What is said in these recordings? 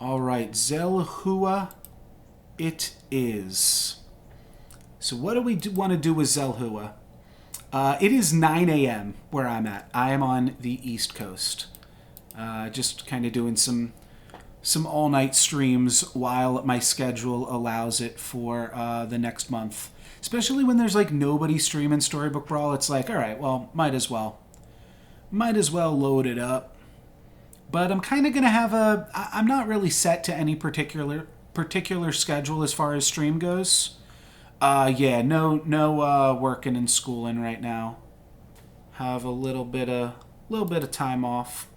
All right, Xelhua it is. So what do we want to do with Xelhua? It is 9 a.m. where I'm at. I am on the East Coast. Just kind of doing some all-night streams while my schedule allows it for the next month. Especially when there's like nobody streaming Storybook Brawl, it's like, all right, well, might as well load it up. But I'm kind of gonna have I'm not really set to any particular schedule as far as stream goes. No working and schooling right now. Have a little bit of time off.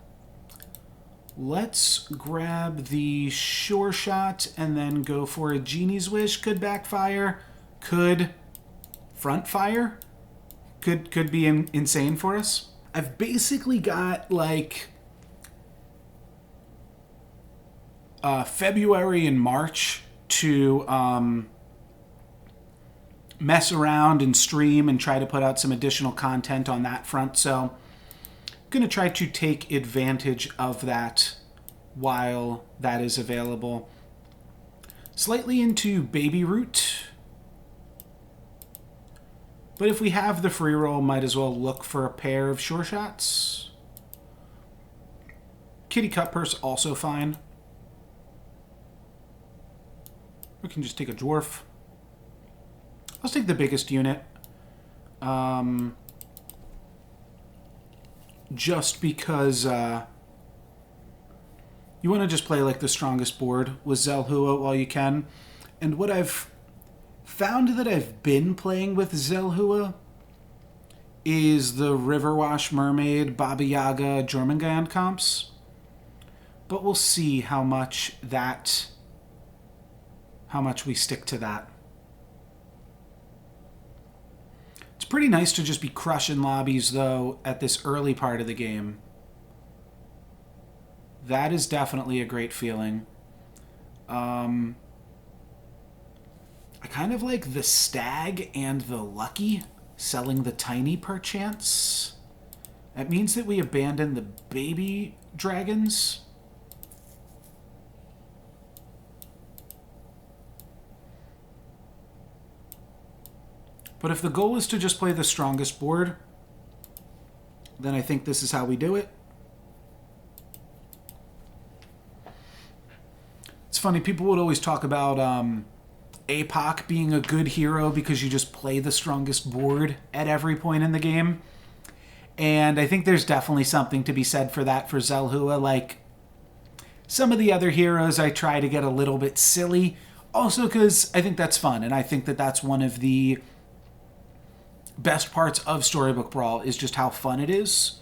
Let's grab the sure shot and then go for a genie's wish. Could backfire. Could front fire. Could be insane for us. I've basically got like February and March to mess around and stream and try to put out some additional content on that front. So I'm going to try to take advantage of that while that is available. Slightly into Baby Root. But if we have the free roll, might as well look for a pair of sure shots. Kitty Cut Purse also fine. We can just take a dwarf. Let's take the biggest unit. Just because you want to just play like the strongest board with Xelhua while you can. And what I've found that I've been playing with Xelhua is the Riverwash Mermaid, Baba Yaga, Jormuncomp comps. But we'll see how much we stick to that. It's pretty nice to just be crushing lobbies, though, at this early part of the game. That is definitely a great feeling. I kind of like the Stag and the Lucky selling the Tiny perchance. That means that we abandon the baby dragons. But if the goal is to just play the strongest board, then I think this is how we do it. It's funny, people would always talk about APOC being a good hero because you just play the strongest board at every point in the game. And I think there's definitely something to be said for that for Xelhua. Like, some of the other heroes I try to get a little bit silly. Also because I think that's fun, and I think that that's one of the best parts of Storybook Brawl is just how fun it is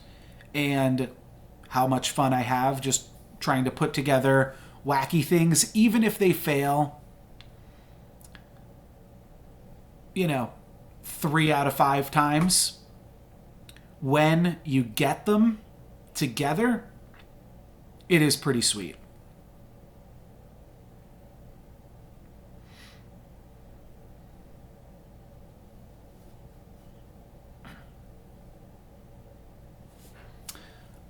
and how much fun I have just trying to put together wacky things, even if they fail, 3 out of 5 times. When you get them together, it is pretty sweet.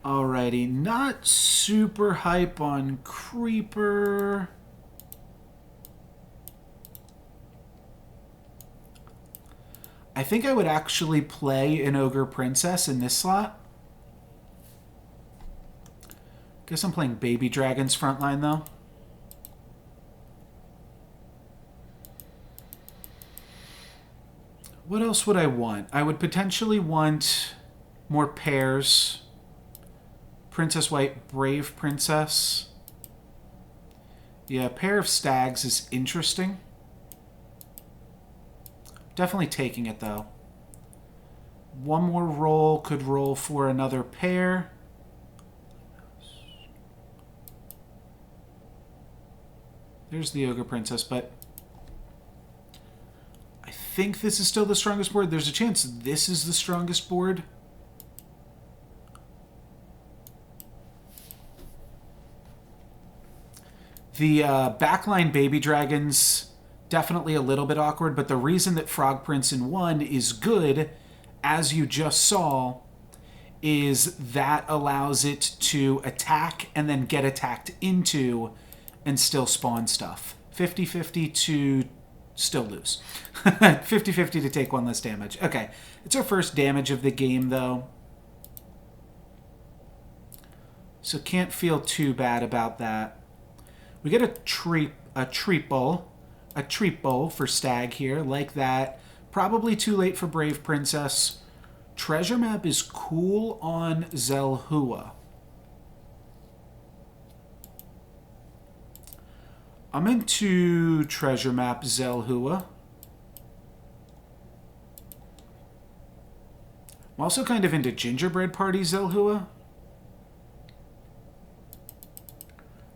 Alrighty, not super hype on Creeper. I think I would actually play an Ogre Princess in this slot. Guess I'm playing Baby Dragons frontline, though. What else would I want? I would potentially want more pairs. Princess White, Brave Princess. Yeah, a pair of stags is interesting. Definitely taking it, though. One more roll could roll for another pair. There's the Ogre Princess, but I think this is still the strongest board. There's a chance this is the strongest board. The backline Baby Dragons, definitely a little bit awkward, but the reason that Frog Prince in 1 is good, as you just saw, is that allows it to attack and then get attacked into and still spawn stuff. 50-50 to still lose. 50-50 to take one less damage. Okay, it's our first damage of the game, though. So can't feel too bad about that. We get a triple for Stag here, like that. Probably too late for Brave Princess. Treasure map is cool on Xelhua. I'm into treasure map Xelhua. I'm also kind of into gingerbread party Xelhua.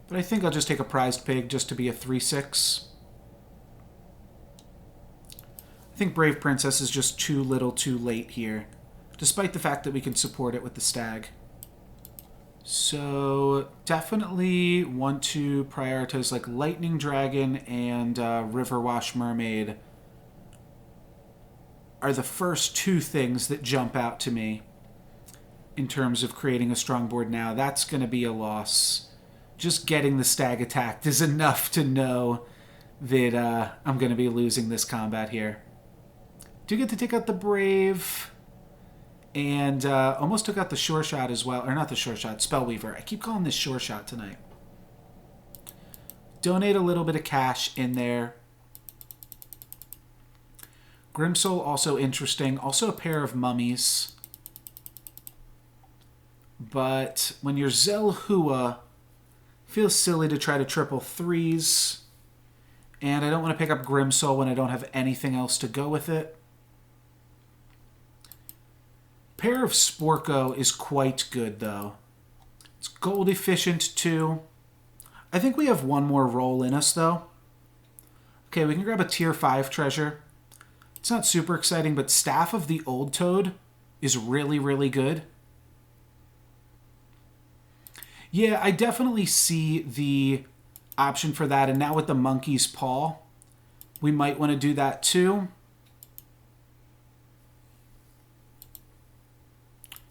But I think I'll just take a prized pig just to be a 3/6. I think Brave Princess is just too little too late here, despite the fact that we can support it with the Stag. So definitely want to prioritize like Lightning Dragon and Riverwash Mermaid are the first two things that jump out to me in terms of creating a strong board now. That's going to be a loss. Just getting the Stag attacked is enough to know that I'm going to be losing this combat here. Do get to take out the Brave, and almost took out the Sure Shot as well. Or not the Sure Shot, Spellweaver. I keep calling this Sure Shot tonight. Donate a little bit of cash in there. Grimsoul, also interesting. Also a pair of mummies. But when you're Xelhua, feels silly to try to triple 3s. And I don't want to pick up Grimsoul when I don't have anything else to go with it. Pair of Sporko is quite good, though. It's gold efficient, too. I think we have one more roll in us, though. Okay, we can grab a tier 5 treasure. It's not super exciting, but Staff of the Old Toad is really, really good. Yeah, I definitely see the option for that. And now with the Monkey's Paw, we might want to do that, too.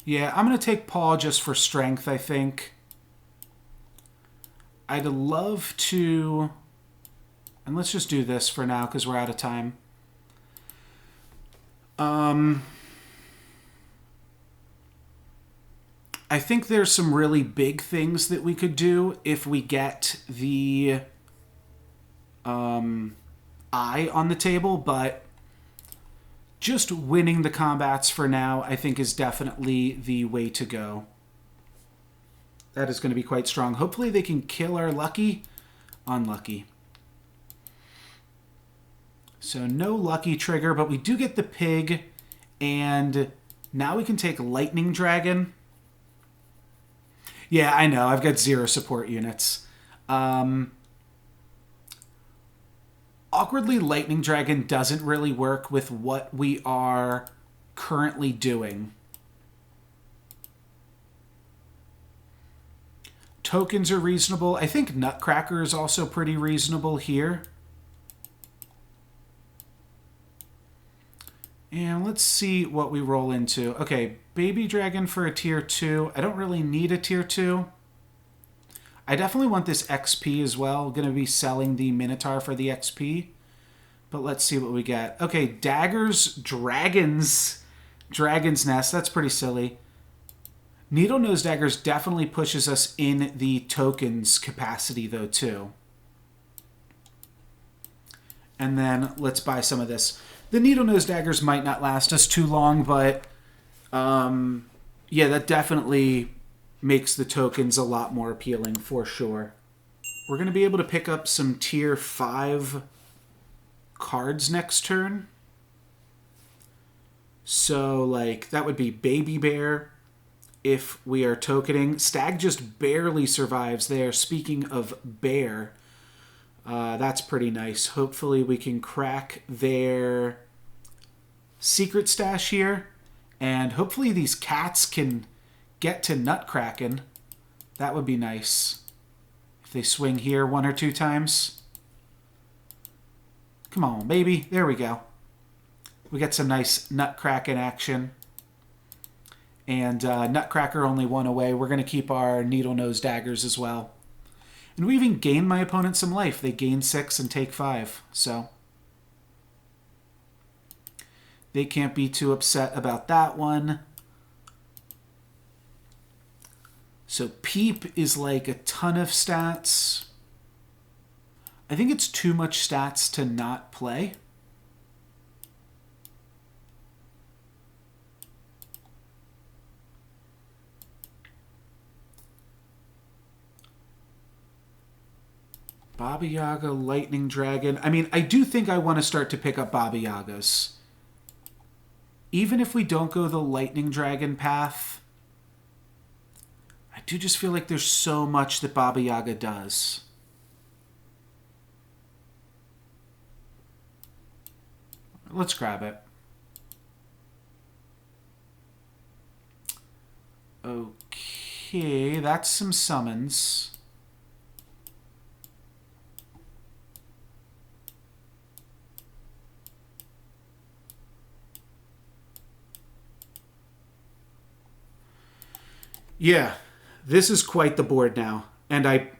Yeah, I'm going to take Paw just for strength, I think. I'd love to... And let's just do this for now, because we're out of time. I think there's some really big things that we could do if we get the eye on the table, but just winning the combats for now, I think, is definitely the way to go. That is going to be quite strong. Hopefully they can kill our Lucky. Unlucky. So no Lucky trigger, but we do get the pig, and now we can take Lightning Dragon. Yeah, I know. I've got 0 support units. Awkwardly, Lightning Dragon doesn't really work with what we are currently doing. Tokens are reasonable. I think Nutcracker is also pretty reasonable here. And let's see what we roll into. Okay, Baby Dragon for a tier 2. I don't really need a tier 2. I definitely want this XP as well. Going to be selling the Minotaur for the XP. But let's see what we get. Okay, Daggers, Dragon's Nest. That's pretty silly. Needle Nose Daggers definitely pushes us in the tokens capacity, though, too. And then let's buy some of this. The Needle Nose Daggers might not last us too long, but yeah, that definitely makes the tokens a lot more appealing for sure. We're going to be able to pick up some tier 5 cards next turn. So, like, that would be Baby Bear if we are tokening. Stag just barely survives there. Speaking of bear, that's pretty nice. Hopefully we can crack their secret stash here. And hopefully these cats can get to Nutcracking. That would be nice. If they swing here 1 or 2 times. Come on, baby. There we go. We got some nice Nutcracking action. And Nutcracker only 1 away. We're going to keep our Needle Nose Daggers as well. And we even gained my opponent some life. They gain 6 and take 5. So they can't be too upset about that one. So Peep is like a ton of stats. I think it's too much stats to not play. Baba Yaga, Lightning Dragon. I mean, I do think I want to start to pick up Baba Yagas. Even if we don't go the Lightning Dragon path, I do just feel like there's so much that Baba Yaga does. Let's grab it. Okay, that's some summons. Yeah, this is quite the board now. And I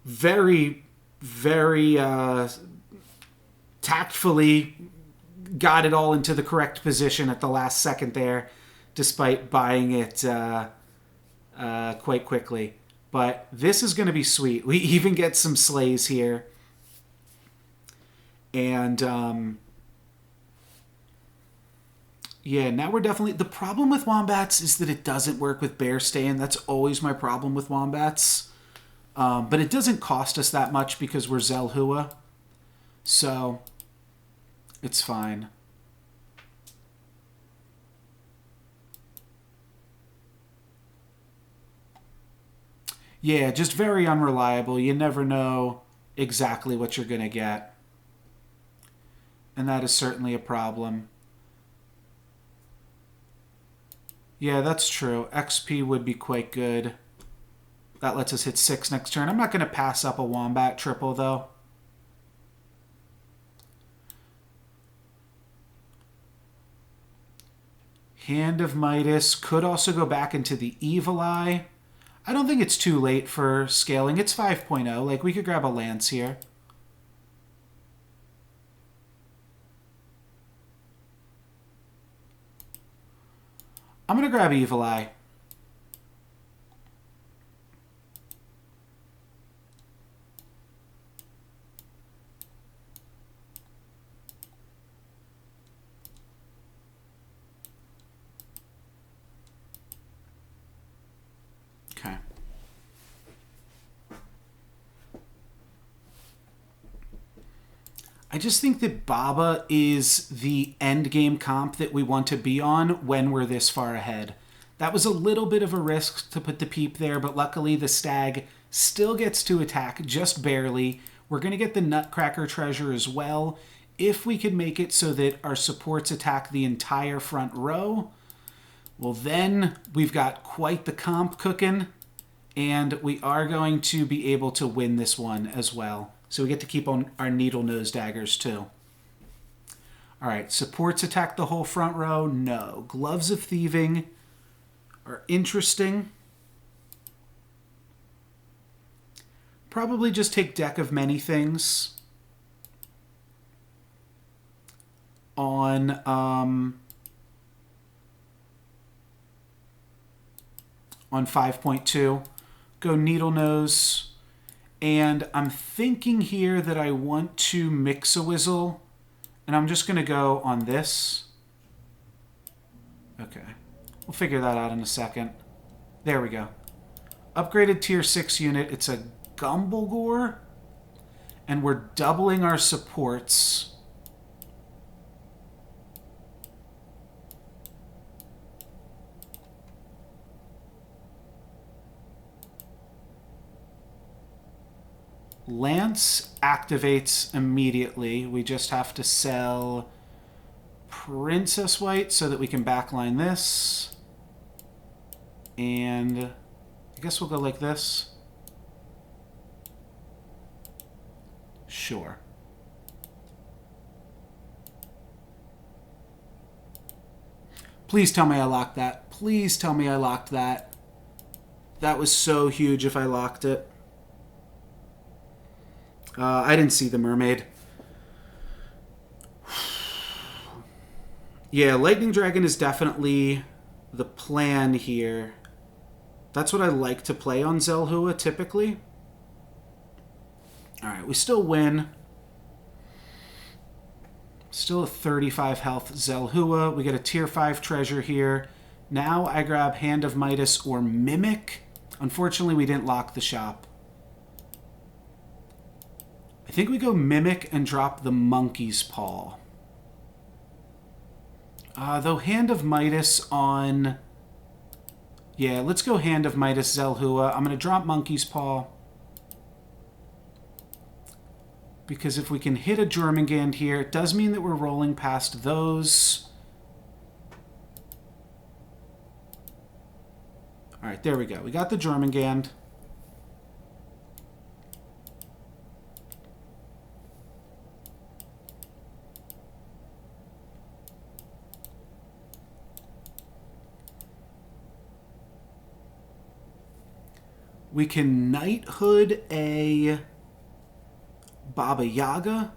very, very tactfully got it all into the correct position at the last second there, despite buying it quite quickly. But this is going to be sweet. We even get some slays here. And yeah, now we're definitely... The problem with Wombats is that it doesn't work with Bear Stain. That's always my problem with Wombats. But it doesn't cost us that much because we're Xelhua. So it's fine. Yeah, just very unreliable. You never know exactly what you're going to get. And that is certainly a problem. Yeah, that's true. XP would be quite good. That lets us hit 6 next turn. I'm not going to pass up a Wombat triple, though. Hand of Midas could also go back into the Evil Eye. I don't think it's too late for scaling. It's 5.0. Like, we could grab a Lance here. I'm going to grab Evil Eye. Okay. I just think that Baba is the end game comp that we want to be on when we're this far ahead. That was a little bit of a risk to put the Peep there, but luckily the Stag still gets to attack just barely. We're going to get the Nutcracker treasure as well. If we could make it so that our supports attack the entire front row, well then we've got quite the comp cooking, and we are going to be able to win this one as well. So we get to keep on our needle nose daggers too. All right, supports attack the whole front row? No. Gloves of Thieving are interesting. Probably just take Deck of Many Things on 5.2. Go Needle Nose. And I'm thinking here that I want to Mix-a-Whizzle, and I'm just going to go on this. Okay. We'll figure that out in a second. There we go. Upgraded tier 6 unit. It's a Gumblegore, and we're doubling our supports. Lance activates immediately. We just have to sell Princess White so that we can backline this. And I guess we'll go like this. Sure. Please tell me I locked that. Please tell me I locked that. That was so huge if I locked it. I didn't see the mermaid. Yeah, Lightning Dragon is definitely the plan here. That's what I like to play on Xelhua, typically. Alright, we still win. Still a 35 health Xelhua. We get a tier 5 treasure here. Now I grab Hand of Midas or Mimic. Unfortunately, we didn't lock the shop. I think we go Mimic and drop the Monkey's Paw. Though Hand of Midas on... Yeah, let's go Hand of Midas Xelhua. I'm going to drop Monkey's Paw. Because if we can hit a Jormungand here, it does mean that we're rolling past those. Alright, there we go. We got the Jormungand. We can Knighthood a Baba Yaga.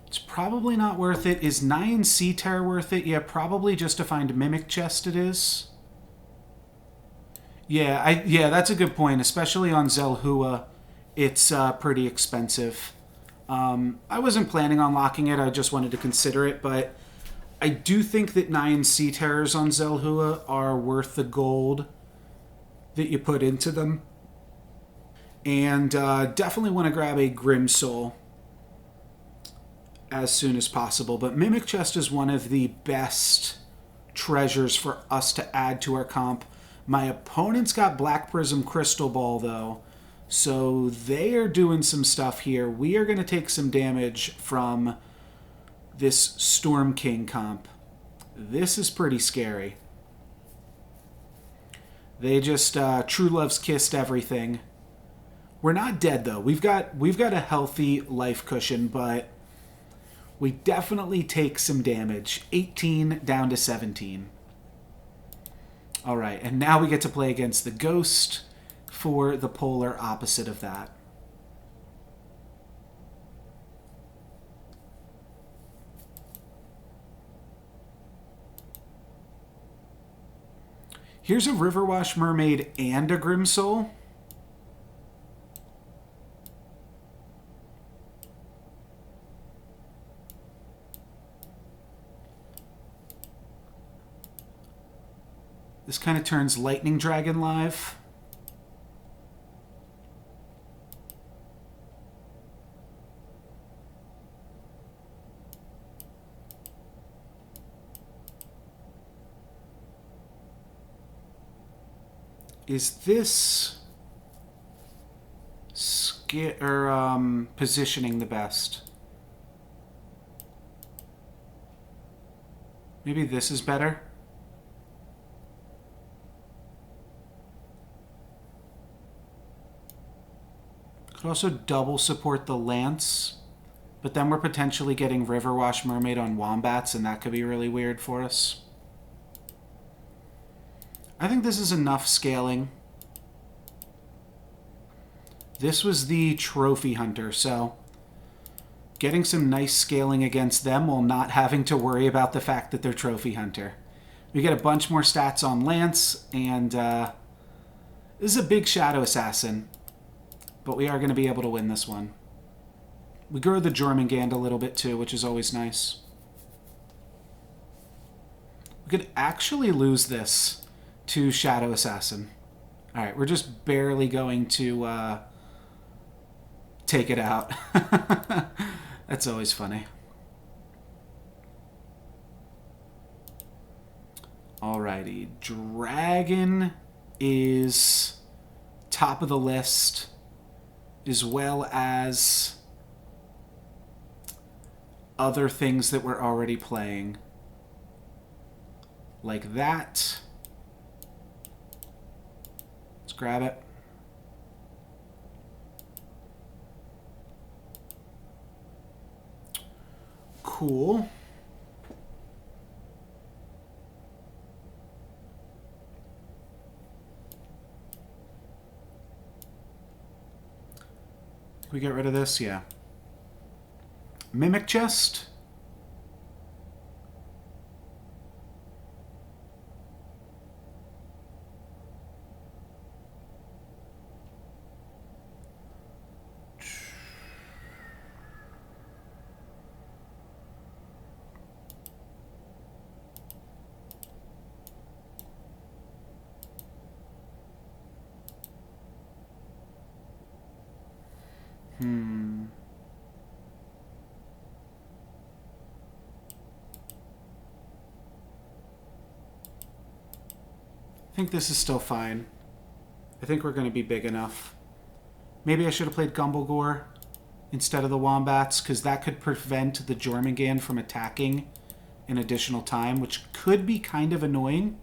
It's probably not worth it. Is Nyan Sea Terror worth it? Yeah, probably just to find Mimic Chest it is. Yeah, that's a good point. Especially on Xelhua, it's pretty expensive. I wasn't planning on locking it. I just wanted to consider it, but I do think that 9 Sea Terrors on Xelhua are worth the gold that you put into them. And definitely want to grab a Grim Soul as soon as possible. But Mimic Chest is one of the best treasures for us to add to our comp. My opponent's got Black Prism Crystal Ball, though. So they are doing some stuff here. We are going to take some damage from this Storm King comp. This is pretty scary. They just True Love's kissed everything. We're not dead though. We've got a healthy life cushion, but we definitely take some damage. 18 down to 17. All right, and now we get to play against the Ghost for the polar opposite of that. Here's a Riverwash Mermaid and a Grim Soul. This kind of turns Lightning Dragon live. Is this positioning the best? Maybe this is better. Could also double support the Lance, but then we're potentially getting Riverwash Mermaid on Wombats, and that could be really weird for us. I think this is enough scaling. This was the Trophy Hunter, so getting some nice scaling against them while not having to worry about the fact that they're Trophy Hunter. We get a bunch more stats on Lance, and this is a big Shadow Assassin, but we are going to be able to win this one. We grow the Jormungand a little bit too, which is always nice. We could actually lose this to Shadow Assassin. Alright, we're just barely going to take it out. That's always funny. Alrighty, Dragon is top of the list, as well as other things that we're already playing. Like that. Let's grab it. Cool. Can we get rid of this? Yeah. Mimic Chest. I think this is still fine. I think we're going to be big enough. Maybe I should have played Gumblegore instead of the Wombats, because that could prevent the Jormungand from attacking an additional time, which could be kind of annoying.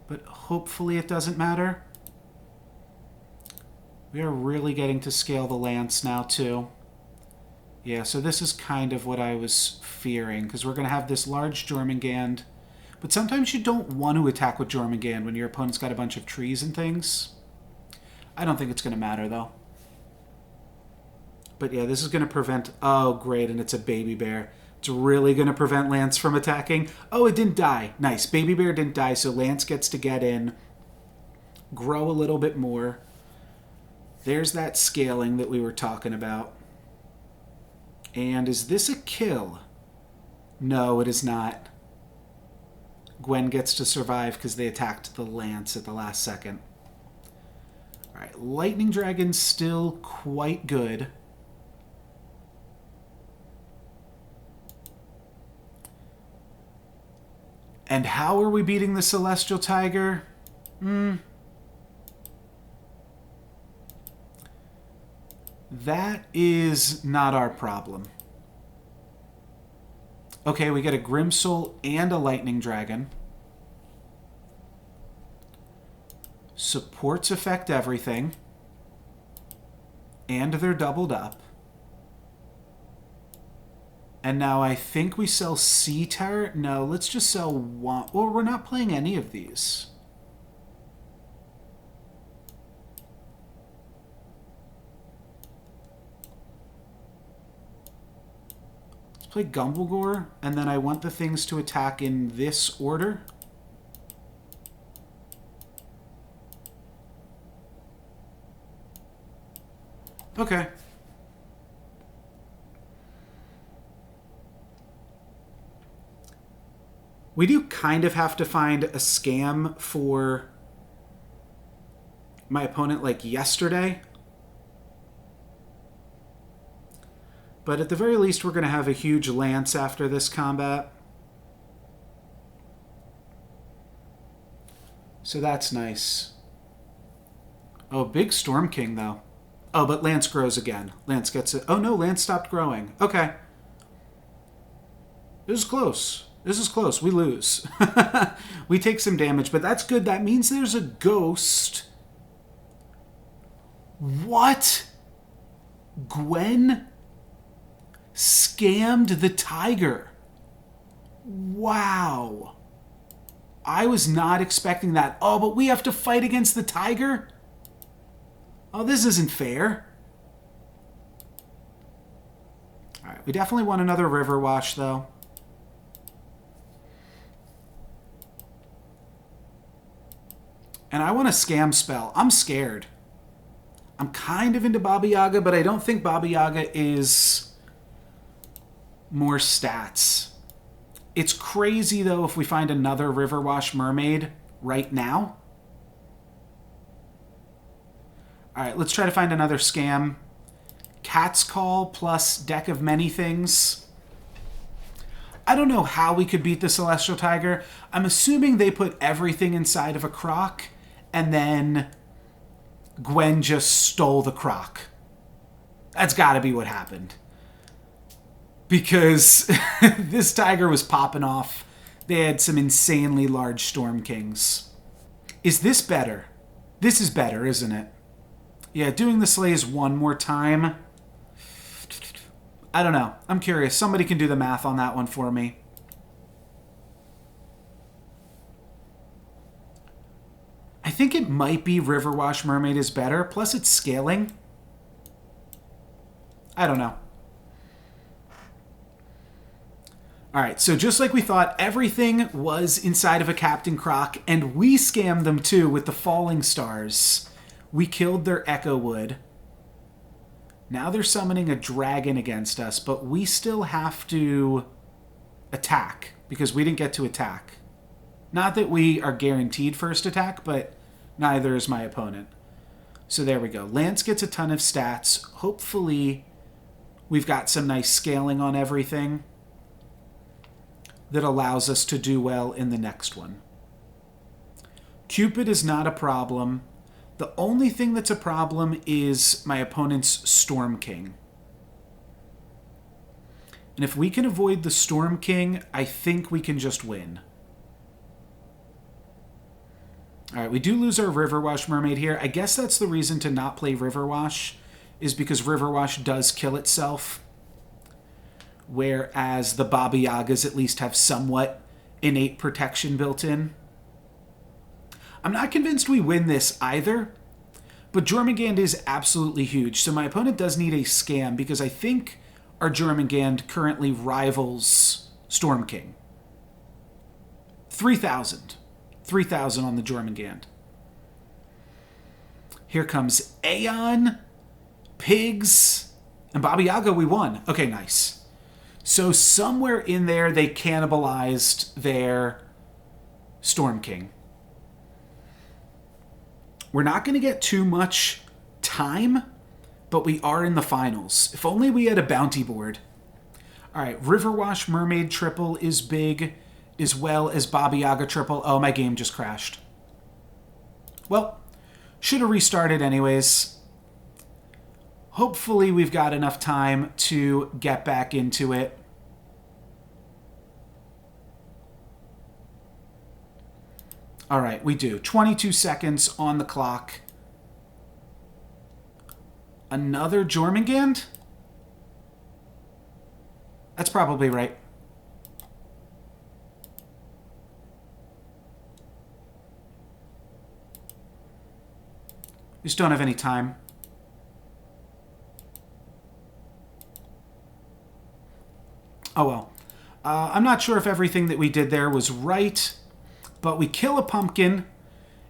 But hopefully it doesn't matter. We are really getting to scale the Lance now, too. Yeah, so this is kind of what I was fearing, because we're going to have this large Jormungand. But sometimes you don't want to attack with Jormungand when your opponent's got a bunch of trees and things. I don't think it's going to matter, though. But yeah, this is going to prevent... Oh, great, and it's a baby bear. It's really going to prevent Lance from attacking. Oh, it didn't die. Nice. Baby bear didn't die, so Lance gets to get in, grow a little bit more. There's that scaling that we were talking about. And is this a kill? No, it is not. Gwen gets to survive because they attacked the Lance at the last second. Alright, Lightning Dragon's still quite good. And how are we beating the Celestial Tiger? That is not our problem. Okay, we get a Grimsoul and a Lightning Dragon. Supports affect everything. And they're doubled up. And now I think we sell Sea Terror. No, let's just sell one. Well, we're not playing any of these. Play Gumblegore, and then I want the things to attack in this order. Okay. We do kind of have to find a scam for my opponent like yesterday. But at the very least, we're going to have a huge Lance after this combat. So that's nice. Oh, big Storm King, though. Oh, but Lance grows again. Lance gets it. Oh, no, Lance stopped growing. Okay. This is close. This is close. We lose. We take some damage, but that's good. That means there's a ghost. What? Gwen scammed the tiger. Wow. I was not expecting that. Oh, but we have to fight against the tiger? Oh, this isn't fair. Alright, we definitely want another River Wash, though. And I want a scam spell. I'm scared. I'm kind of into Baba Yaga, but I don't think Baba Yaga is more stats. It's crazy, though, if we find another River Wash Mermaid right now. Alright, let's try to find another scam. Cat's Call plus Deck of Many Things. I don't know how we could beat the Celestial Tiger. I'm assuming they put everything inside of a croc, and then Gwen just stole the croc. That's got to be what happened. Because this tiger was popping off. They had some insanely large Storm Kings. Is this better? This is better, isn't it? Yeah, doing the Slays one more time. I don't know. I'm curious. Somebody can do the math on that one for me. I think it might be River Wash Mermaid is better. Plus it's scaling. I don't know. All right, so just like we thought, everything was inside of a Captain Croc, and we scammed them too with the falling stars. We killed their Echo Wood. Now they're summoning a dragon against us, but we still have to attack because we didn't get to attack. Not that we are guaranteed first attack, but neither is my opponent. So there we go. Lance gets a ton of stats. Hopefully we've got some nice scaling on everything that allows us to do well in the next one. Cupid is not a problem. The only thing that's a problem is my opponent's Storm King. And if we can avoid the Storm King, I think we can just win. All right, we do lose our Riverwash Mermaid here. I guess that's the reason to not play Riverwash, is because Riverwash does kill itself, whereas the Baba Yagas at least have somewhat innate protection built in. I'm not convinced we win this either, but Jormungand is absolutely huge, so my opponent does need a scam, because I think our Jormungand currently rivals Storm King. 3,000. 3,000 on the Jormungand. Here comes Aeon, Pigs, and Baba Yaga. We won. Okay, nice. So somewhere in there they cannibalized their Storm King. We're not going to get too much time, but we are in the finals. If only we had a bounty board. All right, Riverwash Mermaid triple is big, as well as Baba Yaga triple. Oh, my game just crashed. Well, should have restarted anyways. Hopefully we've got enough time to get back into it. All right, we do. 22 seconds on the clock. Another Jormungand? That's probably right. We just don't have any time. Oh well. I'm not sure if everything that we did there was right, but we kill a pumpkin,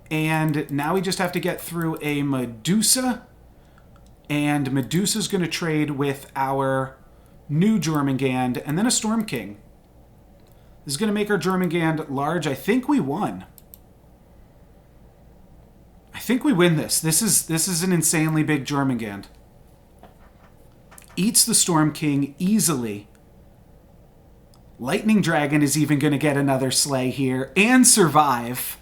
and now we just have to get through a Medusa, and Medusa's going to trade with our new Jormungand, and then a Storm King. This is going to make our Jormungand large. I think we won. I think we win this. This is an insanely big Jormungand. Eats the Storm King easily. Lightning Dragon is even going to get another slay here and survive.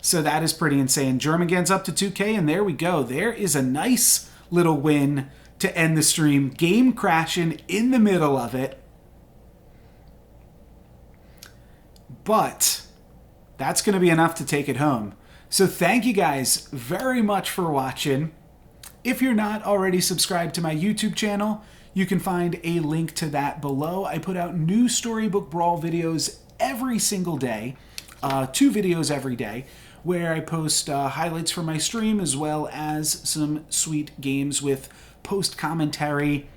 So that is pretty insane. Jormungand's up to 2K, and there we go. There is a nice little win to end the stream. Game crashing in the middle of it. But that's going to be enough to take it home. So thank you guys very much for watching. If you're not already subscribed to my YouTube channel, you can find a link to that below. I put out new Storybook Brawl videos every single day, 2 videos every day, where I post highlights from my stream as well as some sweet games with post-commentary,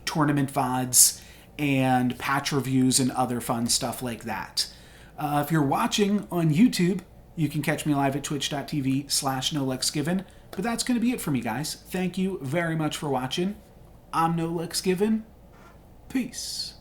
tournament VODs, and patch reviews and other fun stuff like that. If you're watching on YouTube, you can catch me live at twitch.tv/NoLucksGiven. But that's going to be it for me, guys. Thank you very much for watching. I'm NoLucksGiven. Peace.